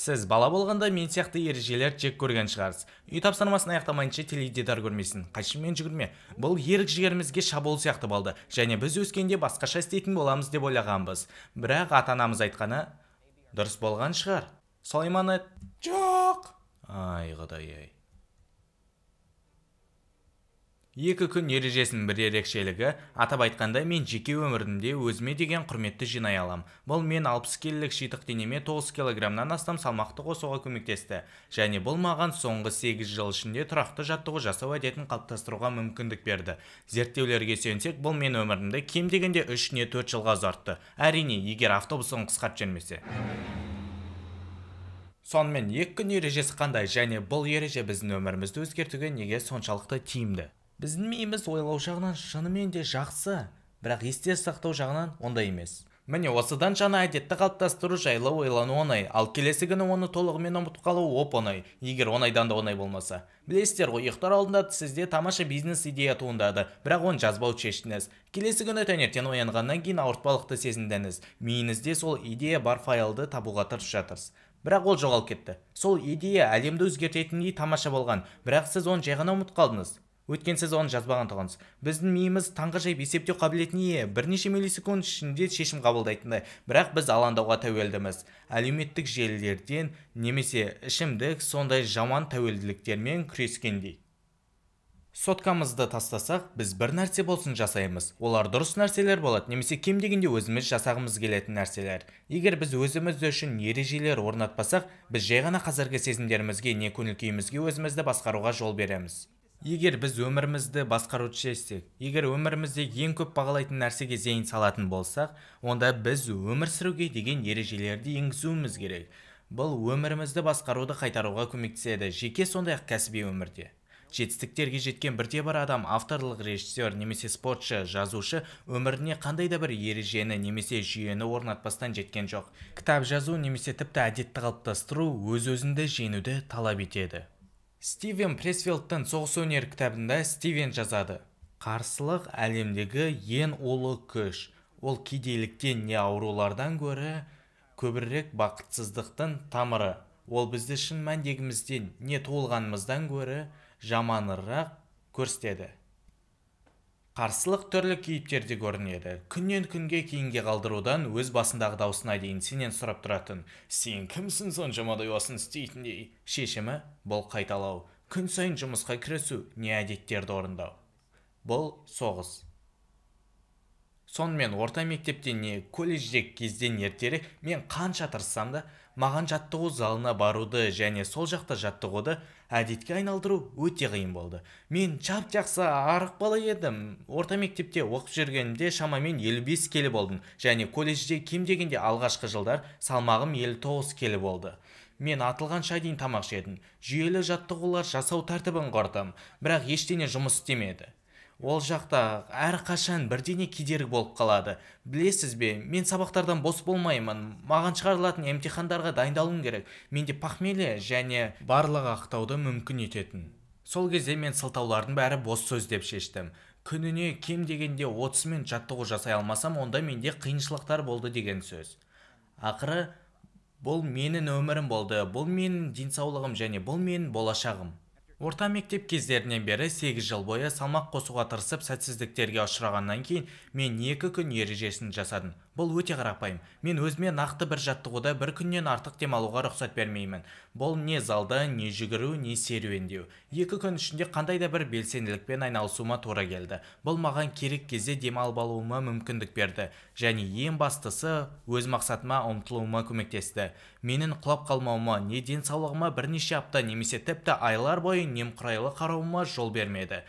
Сіз бала болғанда мен сияқты ережелер жек көрген шығарсыз. Үй тапсырмасын аяқтамайынша теледидар көрмесін, қайшымен жүгірме. Бұл ерік жігерімізге шабуыл сияқты болды, және біз өскенде басқаша істейтін боламыз деп ойлағанбыз. Бірақ ата-анамыз айтқаны дұрыс болған шығар. Солайман жоқ. Ай, Құдай-ай. 2 күн ережесінің бір ерекшелігі, атап айтқанда мен жеке өмірімде өзіме деген құрметті жинай алам. Бұл мен 60 келілік шитық денеме 9 килограммнан астам салмақты қосуға көмектесті. Және бұл маған соңғы 8 жыл ішінде тұрақты жаттығу жасау әдетін қалыптастыруға мүмкіндік берді. Зерттеулерге сүйенсек, бұл мен өмірімді кем дегенде 3 не 4 жылға ұзартты. Әрине, егер автобусын қысқартып жүрмесе. Сонымен 2 күн ережесі қандай, және бұл ереже біздің өмірімізді өзгертуге неге соншалықты тиімді? Біздің миымыз ойлау жағынан шынымен де жақсы, бірақ есте сақтау жағынан ондай емес. Міне осыдан жаңа әдетті қалыптастыру жайлы ойлану оңай, ал келесі күні оны толығымен ұмытып қалу оп-оңай, егер оңайдан да оңай болмаса. Білесіздер ғой, ұйықтар алдында сізде тамаша бизнес идея туындады, бірақ оны жазбау шештіңіз. Келесі күні таңертең оянғаннан кейін ауыртпалықты сезіндіңіз. Миыңызде сол идея бар файлды табуға тырысып жатырсыз. Бірақ ол жоғалып кетті. Сол идея әлемді өзгертетіндей тамаша болған, бірақ сіз оны жай ғана ұмытып қалдыңыз. Өткен сіз оны жазбаған тұғынсыз. Біздің миымыз таңғажайып есептеу қабілетіне ие, бірнеше миллисекунд ішінде шешім қабылдайтындай, бірақ біз алаңдауға тәуелдіміз. Әлеуметтік желілерден немесе ішімдік сондай жаман тәуелділіктермен күрескендей. Соткамызды тастасақ, біз бір нәрсе болсын жасаймыз. Олар дұрыс нәрселер болады, немесе кем дегенде өзіміз жасағымыз келетін нәрселер. Егер біз өзіміз үшін ережелер орнатпасақ, біз жай ғана қазіргі сезімдерімізге не көңіл күйімізге өзімізді басқаруға жол береміз. Егер біз өмірімізді басқаруды шешсек, егер өмірімізде ең көп бағалайтын нәрсеге зейін салатын болсақ, онда біз өмір сүруге деген ережелерді енгізуіміз керек. Бұл өмірімізді басқаруды қайтаруға көмектеседі, жеке сондай-ақ кәсіби өмірде. Жетістіктерге жеткен бірде бір адам, авторлық режиссер немесе спортшы, жазушы өміріне қандай да бір ережені немесе жүйені орнатпастан жеткен жоқ. Кітап жазу немесе тіпті әдетті қалыптастыру өз-өзіңді жеңуді талап етеді. Стивен Пресфилдтың «Соғыс өнері» кітабында Стивен жазады: қарсылық әлемдегі ең ұлы күш. Ол кедейліктен не аурулардан гөрі көбірек бақытсыздықтың тамыры. Ол бізді шын мәндегімізден не туылғанымыздан гөрі жаманырақ көрсетеді. Қарсылық түрлі кейіптерде көрінеді. Күннен күнге кейінге қалдырудан өз басындағы даусына дейін сенен сұрап тұратын: сен кімсің соншамадай осыны істейтіндей? Шешімі бұл қайталау. Күн сайын жұмысқа кірісу, не әдеттерді орындау. Бұл соғыс. Сонымен орта мектепте не колледжде кезден ертерек мен қанша тырыссам да, маған жаттығу залына баруды және сол жақта жаттығуды әдетке айналдыру өте қиын болды. Мен жап-жақсы арық бала едім. Орта мектепте оқып жүргенімде шамамен 55 келі болдым, және колледжде кем дегенде алғашқы жылдар салмағым 59 келі болды. Мен атылғанша дейін тамақ жедім. Жүйелі жаттығулар жасау тәртібін құрдым, бірақ ештеңе жұмыс істемеді. Ол жақта әрқашан бірдеңе кедергі болып қалады. Білесіз бе, мен сабақтардан бос болмаймын. Маған шығарылатын емтихандарға дайындалуым керек. Менде похмелье және барлық ақтауды мүмкін ететін. Сол кезде мен сылтаулардың бәрі бос сөз деп шештім. Күніне кем дегенде 30 минут жаттығу жасай алмасам, онда менде қиыншылықтар болды деген сөз. Ақыры, бұл менің өмірім болды, бұл менің денсаулығым және бұл менің болашағым. Орта мектеп кездерінен бері 8 жыл бойы салмақ қосуға тырысып сәтсіздіктерге ұшырағаннан кейін мен 2 күн ережесін жасадым. Бұл өте қарапайым. Мен өзіме нақты бір жаттығуда бір күннен артық демалуға рұқсат бермеймін. Бұл не залда, не жүгіру, не серуендеу. 2 күн ішінде қандай да бір белсенділікпен айналысуыма тура келді. Бұл маған керек кезде демалып алуыма мүмкіндік берді, және ең бастысы өз мақсатыма ұмтылуыма көмектесті. Менің құлап қалмауыма, не денсаулығыма бірнеше апта немесе тіпті айлар бойы немқұрайлы қарауыма жол бермеді.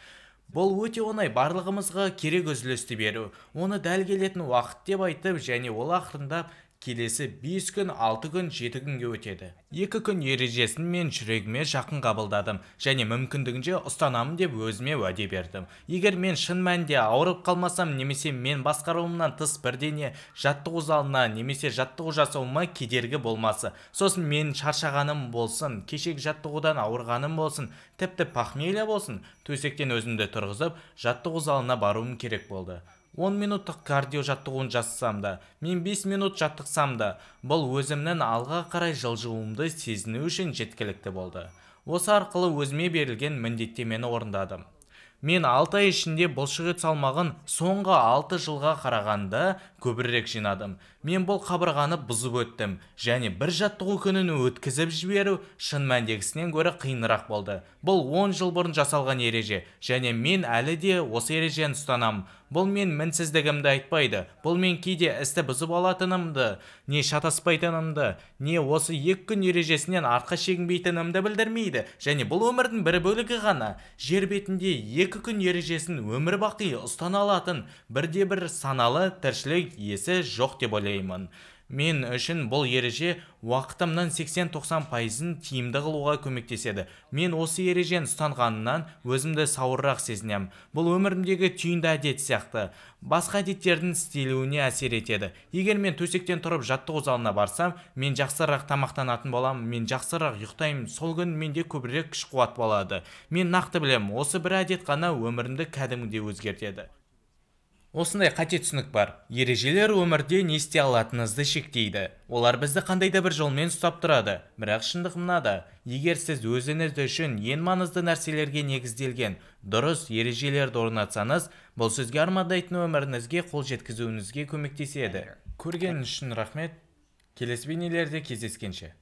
Бұл өте оңай, барлығымызға керек үзілісті беру. Оны дәл келетін уақыт деп айтып, және ол ақырындап келесі 5 күн, 6 күн, 7 күнге өтеді. 2 күн ережесін мен жүрегіме жақын қабылдадым, және мүмкіндігінше ұстанамын деп өзіме уәде бердім. Егер мен шын мәнінде ауырып қалмасам, немесе мен басқаруымнан тыс бірдеңе жаттығу залына немесе жаттығу жасауыма кедергі болмасы, сосын мен шаршағаным болсын, кешегі жаттығудан ауырғаным болсын, тіпті похмелье болсын, төсектен өзімді тұрғызып, жаттығу залына баруым керек болды. 10 минуттық кардио жаттығуын жасасам да, мен 5 минут жаттықсам да, бұл өзімнің алға қарай жылжуымды сезіну үшін жеткілікті болды. Осы арқылы өзіме берілген міндеттемені орындадым. Мен 6 ай ішінде бұлшықет салмағын соңғы 6 жылға қарағанда көбірек жинадым. Мен бұл қабырғаны бұзып өттім, және бір жаттығу күнін өткізіп жіберу шын мәндегісінен гөрі қиынырақ болды. Бұл 10 жыл бұрын жасалған ереже, және мен әлі де осы ережені ұстанамын. Бұл мен мінсіздігімді айтпайды. Бұл мен кейде істі бұзып алатынымды, не шатаспайтынымды, не осы 2 күн ережесінен артқа шегінбейтінімді білдірмейді. Және бұл өмірдің бір бөлігі ғана. Жер бетінде 2 күн ережесін өмір бақи ұстана алатын бірде-бір саналы тіршілік иесі жоқ деп ойлаймын. Мен үшін бұл ереже уақытымның 80-90%-ын тиімді қылуға көмектеседі. Мен осы ережені ұстанғанынан өзімді сауыррақ сезінем. Бұл өмірімдегі түйінді әдет сияқты. Басқа әдеттердің істелуіне әсер етеді. Егер мен төсектен тұрып жаттығу залына барсам, мен жақсырақ тамақтанатын боламын, мен жақсырақ ұйықтаймын. Сол күн менде көбірек күш-қуат болады. Мен нақты білемін, осы бір әдет қана өмірімді кәдімгідей өзгертеді. Осындай қате түсінік бар. Ережелер өмірде не істей алатыныңызды шектейді. Олар бізді қандай да бір жолмен ұстап тұрады. Бірақ шындық мынада, егер сіз өзіңіз үшін ең маңызды нәрселерге негізделген дұрыс ережелерді орнатсаңыз, бұл сізге армандайтын өміріңізге қол жеткізуіңізге көмектеседі. Көргеніңіз үшін рахмет. Келесі бейнелерде кездескенше.